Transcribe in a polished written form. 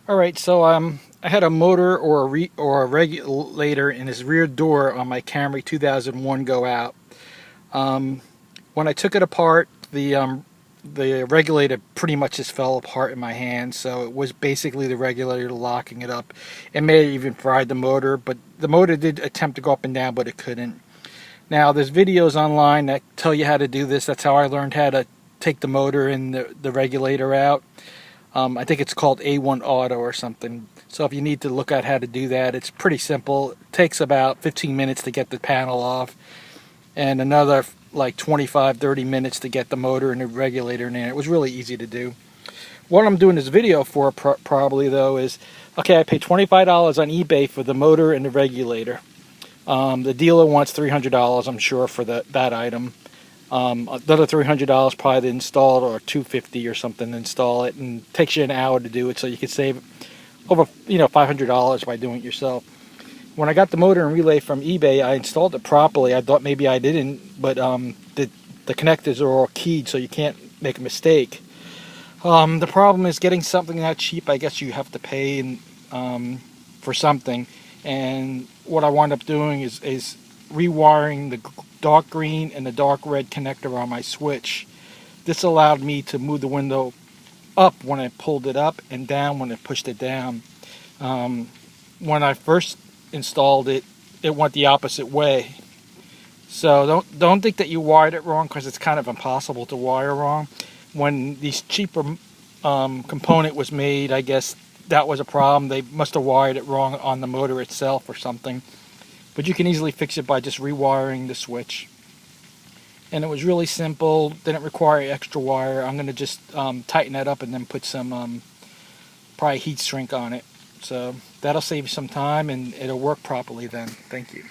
Alright, so I had a motor or a regulator in his rear door on my Camry 2001 go out. Um, when I took it apart, the regulator pretty much just fell apart in my hand, so it was basically the regulator locking it up. It may have even fried the motor, but the motor did attempt to go up and down, but it couldn't. Now, there's videos online that tell you how to do this. That's how I learned how to take the motor and the regulator out. I think it's called A1 Auto or something. So if you need to look at how to do that, it's pretty simple. It takes about 15 minutes to get the panel off, and another like 25-30 minutes to get the motor and the regulator in there. It was really easy to do. What I'm doing this video for probably though is, okay, I paid $25 on eBay for the motor and the regulator. The dealer wants $300, I'm sure, for that item. Another $300 probably to install it, or $250 or something to install it, and it takes you an hour to do it, so you can save over $500 by doing it yourself. When I got the motor and relay from eBay, I installed it properly. I thought maybe I didn't, but the connectors are all keyed, so you can't make a mistake. The problem is getting something that cheap. I guess you have to pay for something, and what I wound up doing is rewiring the dark green and the dark red connector on my switch. This allowed me to move the window up when I pulled it up and down when I pushed it down. When I first installed it, it went the opposite way. So don't think that you wired it wrong, because it's kind of impossible to wire wrong. When these cheaper component was made, I guess that was a problem. They must have wired it wrong on the motor itself or something. But you can easily fix it by just rewiring the switch. And it was really simple, didn't require extra wire. I'm going to just tighten that up and then put some probably heat shrink on it. So that'll save you some time, and it'll work properly then. Thank you.